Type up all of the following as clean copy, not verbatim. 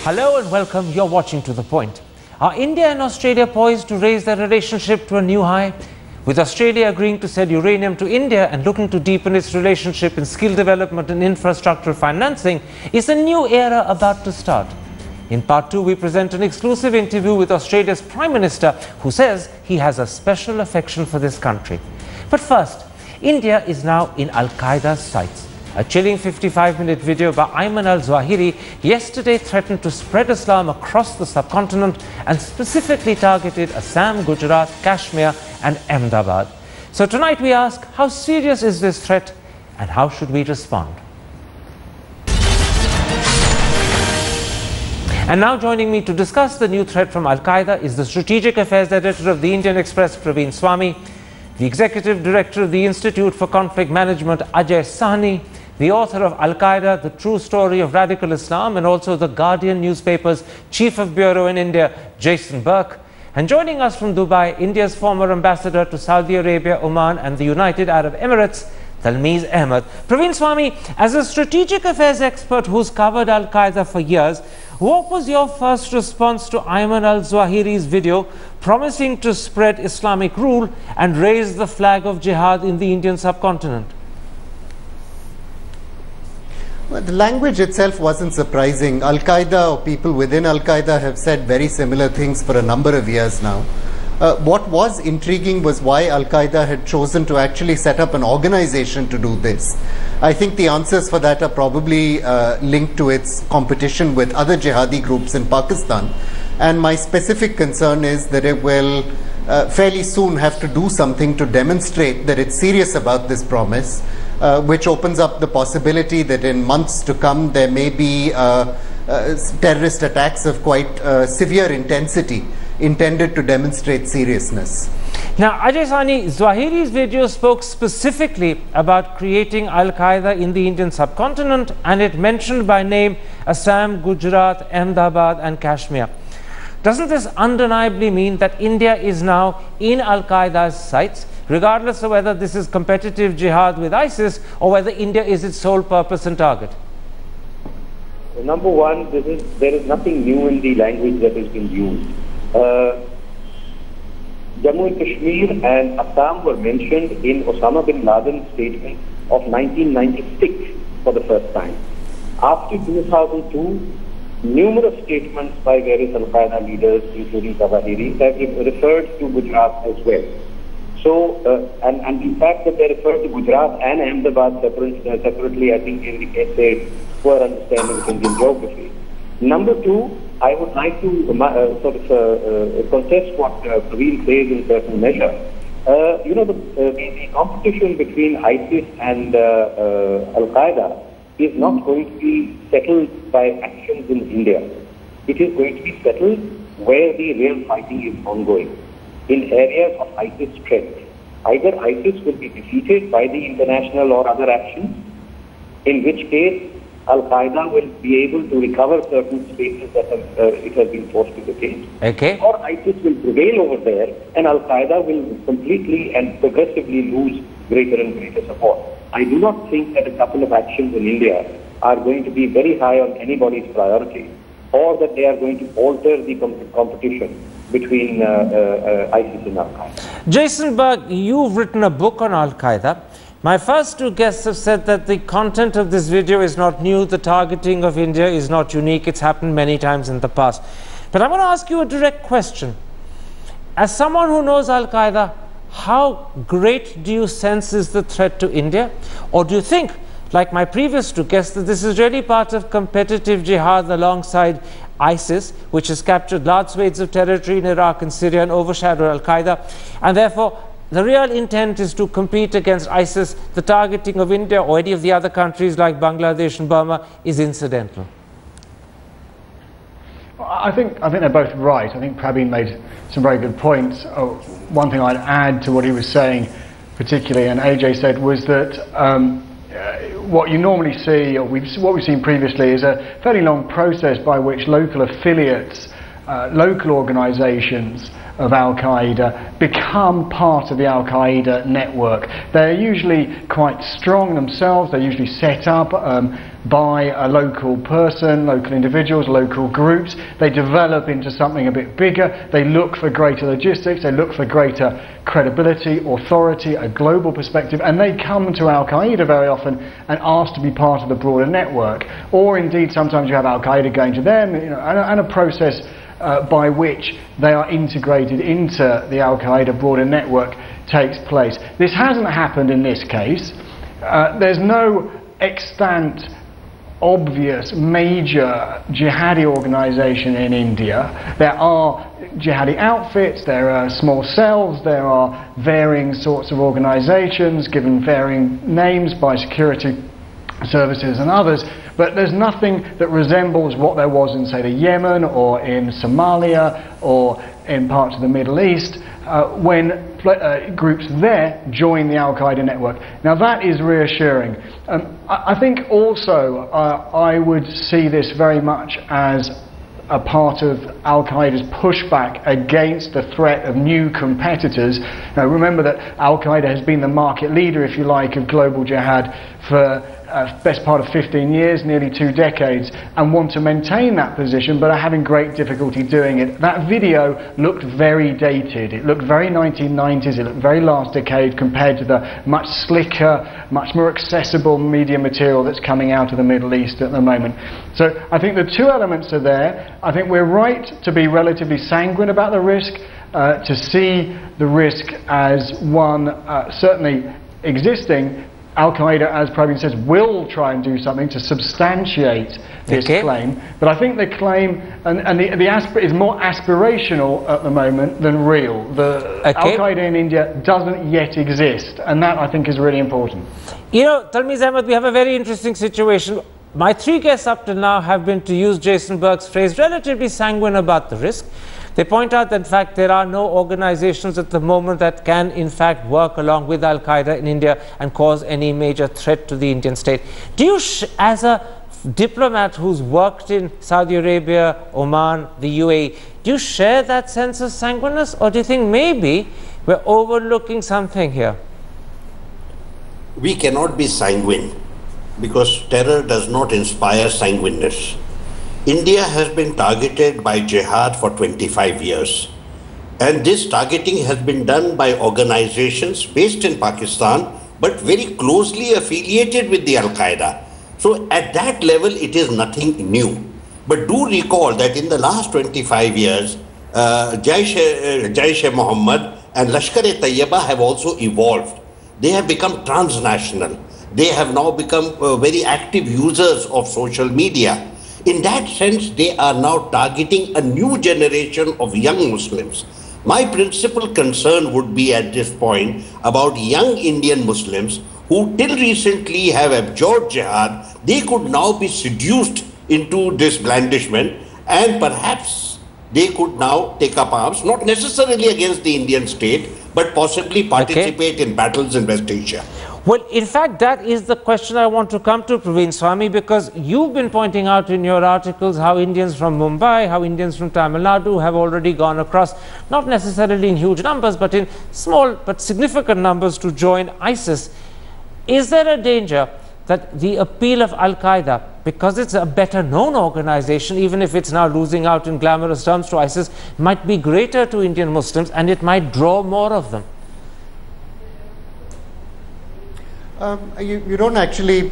Hello and welcome. You're watching To The Point. Are India and Australia poised to raise their relationship to a new high? With Australia agreeing to sell uranium to India and looking to deepen its relationship in skill development and infrastructure financing, is a new era about to start? In part 2, we present an exclusive interview with Australia's Prime Minister, who says he has a special affection for this country. But first, India is now in al-Qaeda's sights. A chilling 55-minute video by Ayman Al-Zawahiri yesterday threatened to spread Islam across the subcontinent and specifically targeted Assam, Gujarat, Kashmir and Ahmedabad. So tonight we ask, how serious is this threat and how should we respond? And now joining me to discuss the new threat from al-Qaeda is the Strategic Affairs Editor of the Indian Express, Praveen Swami, the Executive Director of the Institute for Conflict Management, Ajay Sahni, the author of Al-Qaeda, The True Story of Radical Islam, and also the Guardian newspaper's Chief of Bureau in India, Jason Burke. And joining us from Dubai, India's former ambassador to Saudi Arabia, Oman and the United Arab Emirates, Talmiz Ahmed. Praveen Swami, as a strategic affairs expert who's covered al-Qaeda for years, what was your first response to Ayman al-Zawahiri's video promising to spread Islamic rule and raise the flag of jihad in the Indian subcontinent? Well, the language itself wasn't surprising. Al-Qaeda or people within Al-Qaeda have said very similar things for a number of years now. What was intriguing was why Al-Qaeda had chosen to actually set up an organization to do this. I think the answers for that are probably linked to its competition with other jihadi groups in Pakistan. And my specific concern is that it will fairly soon have to do something to demonstrate that it's serious about this promise, which opens up the possibility that in months to come there may be terrorist attacks of quite severe intensity intended to demonstrate seriousness. Now, Ajay Sahni, Zawahiri's video spoke specifically about creating al-Qaeda in the Indian subcontinent, and it mentioned by name Assam, Gujarat, Ahmedabad and Kashmir. Doesn't this undeniably mean that India is now in al-Qaeda's sights, regardless of whether this is competitive jihad with ISIS or whether India is its sole purpose and target? Well, number one, there is nothing new in the language that is being used. Jammu and Kashmir and Assam were mentioned in Osama bin Laden's statement of 1996 for the first time. After 2002, numerous statements by various al-Qaeda leaders, including Zawahiris, have referred to Gujarat as well. So, and the fact that they refer to Gujarat and Ahmedabad separately, I think indicates poor understanding of Indian geography. Number two, I would like to contest what Praveen says in certain measure. The competition between ISIS and al-Qaeda is not going to be settled by actions in India. It is going to be settled where the real fighting is ongoing, in areas of ISIS strength. Either ISIS will be defeated by the international or other actions, in which case al-Qaeda will be able to recover certain spaces that it has been forced to vacate. Okay. Or ISIS will prevail over there and al-Qaeda will completely and progressively lose greater and greater support. I do not think that a couple of actions in India are going to be very high on anybody's priority, or that they are going to alter the competition between ISIS and al-Qaeda. Jason Burke, you've written a book on al-Qaeda. My first two guests have said that the content of this video is not new, the targeting of India is not unique, it's happened many times in the past. But I'm going to ask you a direct question. As someone who knows al-Qaeda, how great do you sense is the threat to India? Or do you think, like my previous two guests, that this is really part of competitive jihad alongside ISIS, which has captured large swathes of territory in Iraq and Syria and overshadowed al-Qaeda, and therefore the real intent is to compete against ISIS? The targeting of India or any of the other countries like Bangladesh and Burma is incidental? I think they're both right. I think Praveen made some very good points. One thing I'd add to what he was saying particularly, and AJ said, was that what you normally see, or what we've seen previously, is a fairly long process by which local affiliates, local organisations of al-Qaeda become part of the al-Qaeda network. They're usually quite strong themselves, they're usually set up by a local person, local individuals, local groups. They develop into something a bit bigger. They look for greater logistics, they look for greater credibility, authority, a global perspective, and they come to al-Qaeda very often and ask to be part of the broader network. Or indeed, sometimes you have al-Qaeda going to them, and a process by which they are integrated into the al-Qaeda broader network takes place. This hasn't happened in this case. There's no extant obvious major jihadi organisation in India. There are jihadi outfits, there are small cells, there are varying sorts of organisations given varying names by security services and others, but there's nothing that resembles what there was in, say, the Yemen or in Somalia or in parts of the Middle East when groups there join the al-Qaeda network. Now that is reassuring. I think also I would see this very much as a part of al-Qaeda's pushback against the threat of new competitors. Now remember that al-Qaeda has been the market leader, if you like, of global jihad for best part of 15 years, nearly 2 decades, and want to maintain that position but are having great difficulty doing it. That video looked very dated. It looked very 1990s, it looked very last decade compared to the much slicker, much more accessible media material that's coming out of the Middle East at the moment. So I think the two elements are there. I think we're right to be relatively sanguine about the risk, to see the risk as one certainly existing. Al-Qaeda, as Praveen says, will try and do something to substantiate this claim. But I think the claim is more aspirational at the moment than real. The Al-Qaeda in India doesn't yet exist, and that I think is really important. You know, Talmiz Ahmed, we have a very interesting situation. My 3 guests up to now have been, to use Jason Burke's phrase, relatively sanguine about the risk. They point out that, in fact, there are no organizations at the moment that can, in fact, work along with al-Qaeda in India and cause any major threat to the Indian state. Do you, as a diplomat who's worked in Saudi Arabia, Oman, the UAE, do you share that sense of sanguineness, or do you think maybe we're overlooking something here? We cannot be sanguine because terror does not inspire sanguineness. India has been targeted by jihad for 25 years, and this targeting has been done by organizations based in Pakistan but very closely affiliated with the al-Qaeda. So at that level it is nothing new. But do recall that in the last 25 years Jaish-e-Mohammed and Lashkar-e-Tayyiba have also evolved. They have become transnational. They have now become very active users of social media. In that sense, they are now targeting a new generation of young Muslims. My principal concern would be at this point about young Indian Muslims who till recently have abjured jihad. They could now be seduced into this blandishment, and perhaps they could now take up arms, not necessarily against the Indian state, but possibly participate in battles in West Asia. Well, in fact, that is the question I want to come to, Praveen Swami, because you've been pointing out in your articles how Indians from Mumbai, how Indians from Tamil Nadu have already gone across, not necessarily in huge numbers, but in small but significant numbers to join ISIS. Is there a danger that the appeal of al-Qaeda, because it's a better known organization, even if it's now losing out in glamorous terms to ISIS, might be greater to Indian Muslims and it might draw more of them? You don't actually,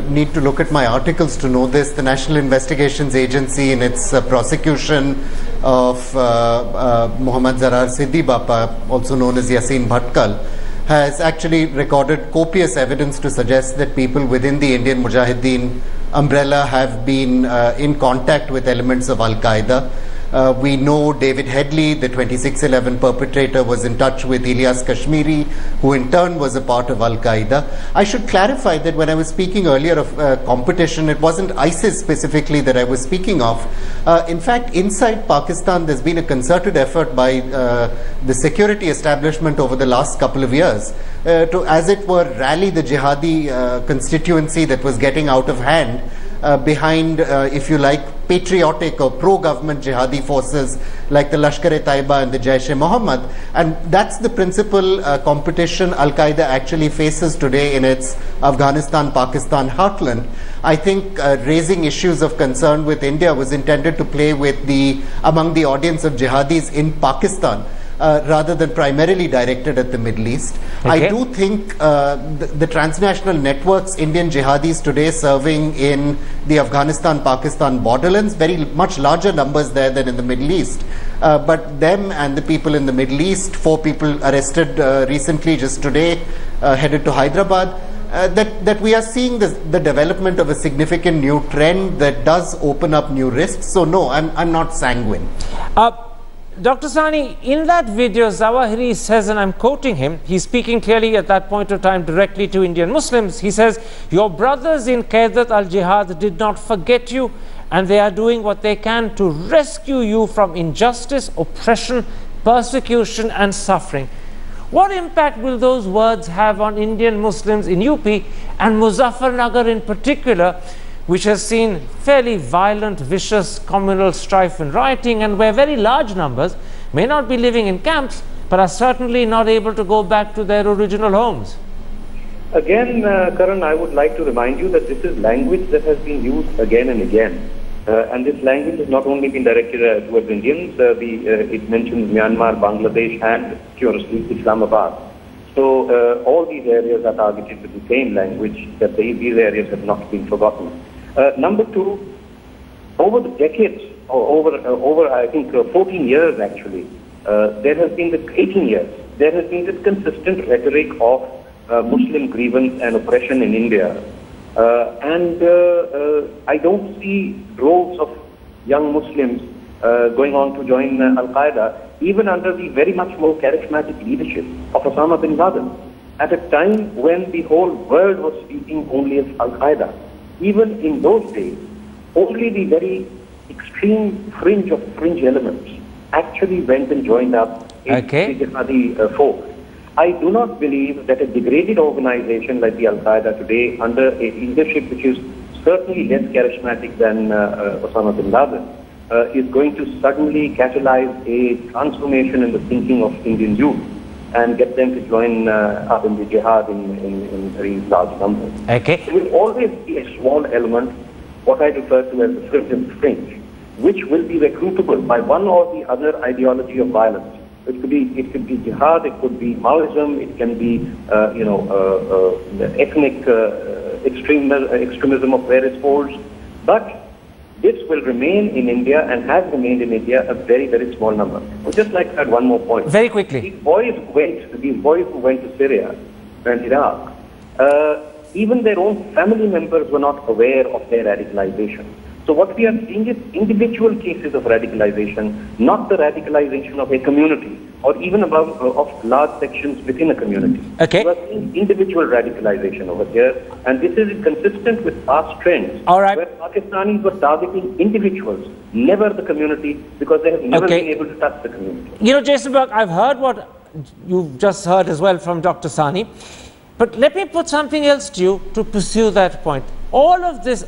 need to look at my articles to know this. The National Investigations Agency, in its prosecution of Muhammad Zarar Siddi Bapa, also known as Yasin Bhatkal, has actually recorded copious evidence to suggest that people within the Indian Mujahideen umbrella have been in contact with elements of al-Qaeda. We know David Headley, the 26/11 perpetrator, was in touch with Ilyas Kashmiri, who in turn was a part of al-Qaeda. I should clarify that when I was speaking earlier of competition, it wasn't ISIS specifically that I was speaking of. In fact, inside Pakistan, there's been a concerted effort by the security establishment over the last couple of years to, as it were, rally the jihadi constituency that was getting out of hand behind, if you like, patriotic or pro-government jihadi forces like the Lashkar-e-Taiba and the Jaish-e-Mohammed. And that's the principal competition Al-Qaeda actually faces today in its Afghanistan-Pakistan heartland. I think raising issues of concern with India was intended to play with among the audience of jihadis in Pakistan, rather than primarily directed at the Middle East. Okay. I do think the transnational networks, Indian jihadis today serving in the Afghanistan-Pakistan borderlands, very much larger numbers there than in the Middle East. But them and the people in the Middle East, 4 people arrested recently, just today, headed to Hyderabad, that we are seeing the development of a significant new trend that does open up new risks. So no, I'm not sanguine. Dr. Sani, in that video, Zawahiri says, and I'm quoting him, he's speaking clearly at that point of time directly to Indian Muslims. He says, your brothers in Qaidat al-Jihad did not forget you, and they are doing what they can to rescue you from injustice, oppression, persecution and suffering. What impact will those words have on Indian Muslims in UP and Muzaffarnagar in particular, which has seen fairly violent, vicious communal strife and rioting, and where very large numbers may not be living in camps, but are certainly not able to go back to their original homes? Again, Karan, I would like to remind you that this is language that has been used again and again. And this language has not only been directed towards Indians, it mentions Myanmar, Bangladesh, and curiously Islamabad. So all these areas are targeted with the same language, that these areas have not been forgotten. Number 2, over the decades, or over I think 14 years actually, there has been 18 years, there has been this consistent rhetoric of Muslim grievance and oppression in India. I don't see droves of young Muslims going on to join Al-Qaeda, even under the very much more charismatic leadership of Osama bin Laden, at a time when the whole world was speaking only of Al-Qaeda. Even in those days, only the very extreme fringe of fringe elements actually went and joined up in the jihadi folk. I do not believe that a degraded organization like the Al-Qaeda today, under a leadership which is certainly less charismatic than Osama bin Laden, is going to suddenly catalyze a transformation in the thinking of Indian youth and get them to join up in the jihad in very large numbers. Okay. There will always be a small element, what I refer to as the fringe, which will be recruitable by one or the other ideology of violence. It could be jihad, it could be Maoism, it can be ethnic extremism of various forms. But this will remain in India and has remained in India a very, very small number. I would just like to add one more point. Very quickly. These boys who went to Syria and Iraq, even their own family members were not aware of their radicalization. So what we are seeing is individual cases of radicalization, not the radicalization of a community or even of large sections within a community. Okay. We are seeing individual radicalization over here, and this is consistent with past trends. All right. Where Pakistanis were targeting individuals, never the community, because they have never been able to touch the community. You know, Jason Burke, I've heard what you've just heard as well from Dr. Sani, but let me put something else to you to pursue that point. All of this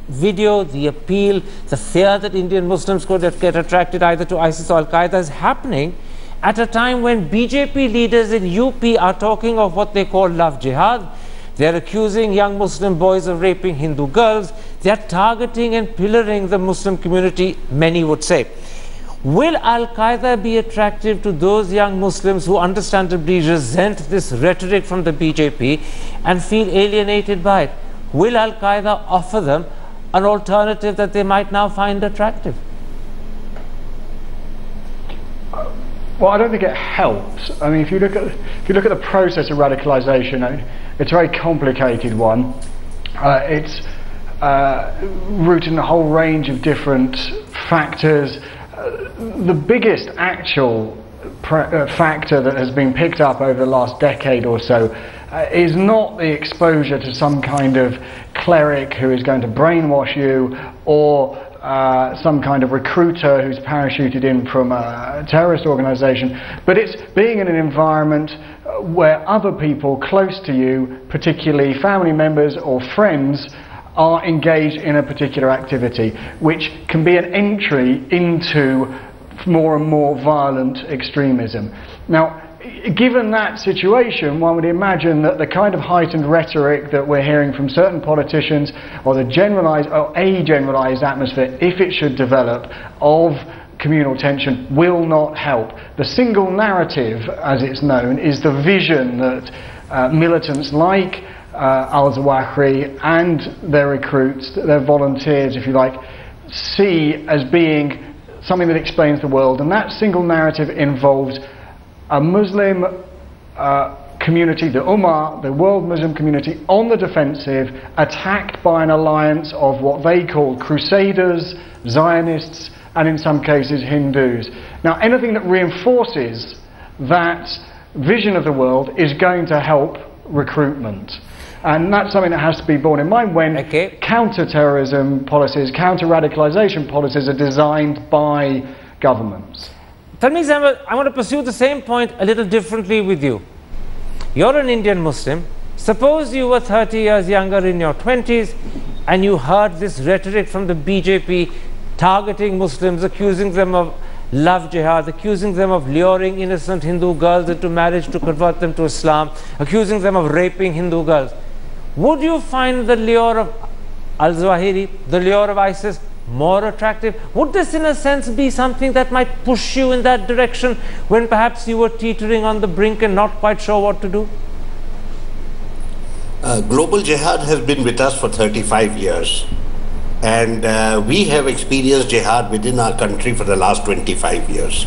video, the appeal, the fear that Indian Muslims could get attracted either to ISIS or Al-Qaeda is happening at a time when BJP leaders in UP are talking of what they call love jihad. They're accusing young Muslim boys of raping Hindu girls. They're targeting and pillaring the Muslim community, many would say. Will Al-Qaeda be attractive to those young Muslims who understandably resent this rhetoric from the BJP and feel alienated by it? Will Al-Qaeda offer them an alternative that they might now find attractive? Well, I don't think it helps. I mean, if you look at the process of radicalization, it's a very complicated one. It's rooted in a whole range of different factors. The biggest actual factor that has been picked up over the last decade or so is not the exposure to some kind of cleric who is going to brainwash you, or some kind of recruiter who's parachuted in from a terrorist organization, but it's being in an environment where other people close to you, particularly family members or friends, are engaged in a particular activity, which can be an entry into more and more violent extremism. Now, given that situation, one would imagine that the kind of heightened rhetoric that we're hearing from certain politicians, or a generalized atmosphere, if it should develop, of communal tension, will not help. The single narrative, as it's known, is the vision that militants like Al-Zawahiri and their recruits, their volunteers, if you like, see as being something that explains the world. And that single narrative involves a Muslim community, the Ummah, the world Muslim community, on the defensive, attacked by an alliance of what they call crusaders, Zionists, and in some cases Hindus. Now, anything that reinforces that vision of the world is going to help recruitment. And that's something that has to be borne in mind when counter-terrorism policies, counter-radicalization policies are designed by governments. Talmiz Ahmed, I want to pursue the same point a little differently with you. You're an Indian Muslim. Suppose you were 30 years younger, in your 20s, and you heard this rhetoric from the BJP targeting Muslims, accusing them of love jihad, accusing them of luring innocent Hindu girls into marriage to convert them to Islam, accusing them of raping Hindu girls. Would you find the lure of Al-Zawahiri, the lure of ISIS, more attractive? Would this in a sense be something that might push you in that direction when perhaps you were teetering on the brink and not quite sure what to do? Global jihad has been with us for 35 years. And we have experienced jihad within our country for the last 25 years.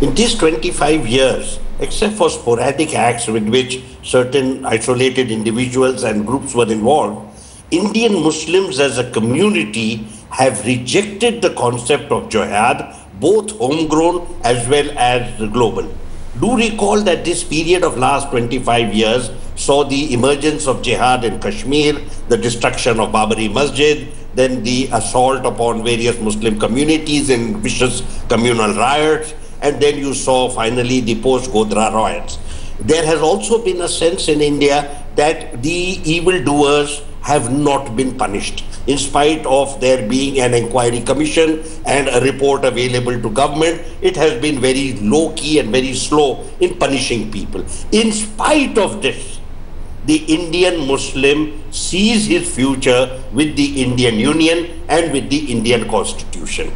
In these 25 years, except for sporadic acts with which certain isolated individuals and groups were involved, Indian Muslims as a community have rejected the concept of jihad, both homegrown as well as global. Do recall that this period of last 25 years saw the emergence of jihad in Kashmir, the destruction of Babri Masjid, then the assault upon various Muslim communities in vicious communal riots, and then you saw finally the post-Godhra riots. There has also been a sense in India that the evildoers have not been punished, in spite of there being an inquiry commission and a report available to government. It has been very low-key and very slow in punishing people. In spite of this, the Indian Muslim sees his future with the Indian Union and with the Indian Constitution.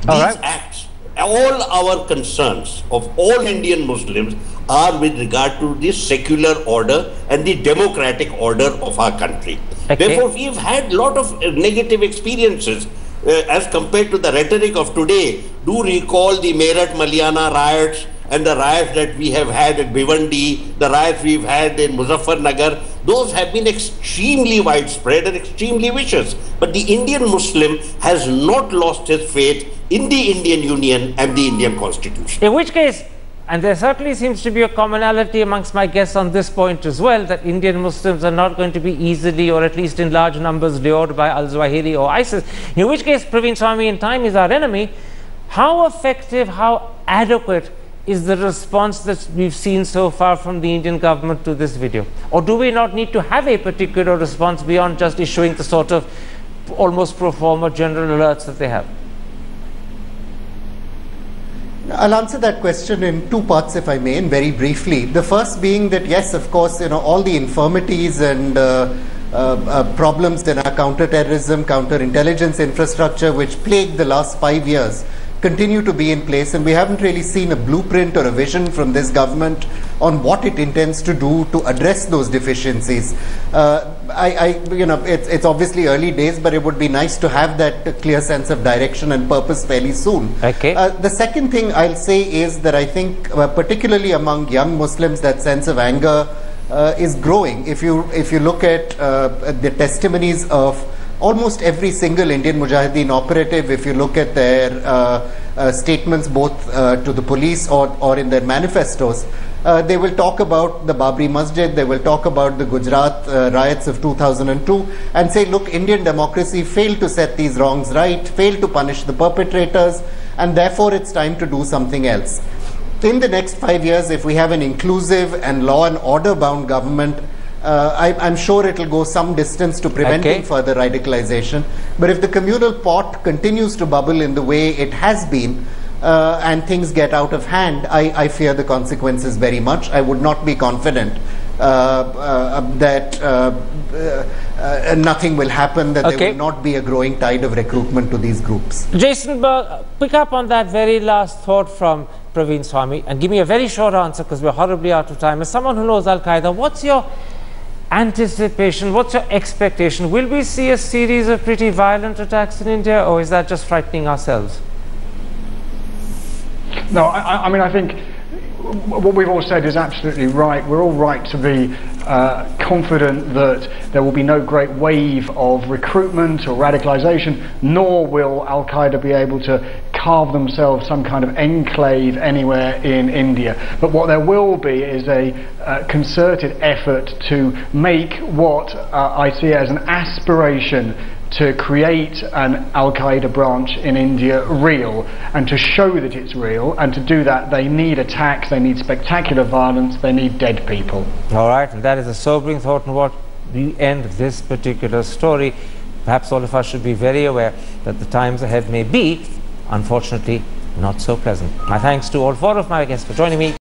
These acts, all our concerns of all Indian Muslims are with regard to the secular order and the democratic order of our country. Therefore, we've had a lot of negative experiences as compared to the rhetoric of today. Do recall the Meerut Maliana riots and the riots that we have had at Bhiwandi, the riots we've had in Muzaffarnagar. Those have been extremely widespread and extremely vicious. But the Indian Muslim has not lost his faith in the Indian Union and the Indian Constitution. In which case, and there certainly seems to be a commonality amongst my guests on this point as well, that Indian Muslims are not going to be easily, or at least in large numbers, lured by Al-Zawahiri or ISIS. In which case, Praveen Swami, in time is our enemy. How effective, how adequate is the response that we've seen so far from the Indian government to this video? Or do we not need to have a particular response beyond just issuing the sort of almost pro forma general alerts that they have? I'll answer that question in two parts, if I may, and very briefly. The first being that, yes, of course, all the infirmities and problems in our counter-terrorism, counter-intelligence infrastructure which plagued the last 5 years continue to be in place, and we haven't really seen a blueprint or a vision from this government on what it intends to do to address those deficiencies. It's obviously early days, but it would be nice to have that clear sense of direction and purpose fairly soon. The second thing I'll say is that I think, particularly among young Muslims, that sense of anger is growing. If you look at the testimonies of almost every single Indian Mujahideen operative, if you look at their statements both to the police or in their manifestos, they will talk about the Babri Masjid, they will talk about the Gujarat riots of 2002 and say, look, Indian democracy failed to set these wrongs right, failed to punish the perpetrators, and therefore it's time to do something else. In the next 5 years, if we have an inclusive and law and order bound government, then I think I'm sure it will go some distance to preventing further radicalization. But if the communal pot continues to bubble in the way it has been, and things get out of hand, I fear the consequences very much. I would not be confident that nothing will happen, that there will not be a growing tide of recruitment to these groups. Jason, pick up on that very last thought from Praveen Swami and give me a very short answer, because we're horribly out of time. As someone who knows Al-Qaeda, what's your anticipation, what's your expectation? Will we see a series of pretty violent attacks in India, or is that just frightening ourselves? No, I mean, I think what we've all said is absolutely right. We're all right to be confident that there will be no great wave of recruitment or radicalization, nor will Al-Qaeda be able to carve themselves some kind of enclave anywhere in India. But what there will be is a concerted effort to make what I see as an aspiration to create an Al-Qaeda branch in India real, and to show that it's real. And to do that, they need attacks, they need spectacular violence, they need dead people. All right, and that is a sobering thought on what we end this particular story. Perhaps all of us should be very aware that the times ahead may be, unfortunately, not so pleasant. My thanks to all four of my guests for joining me.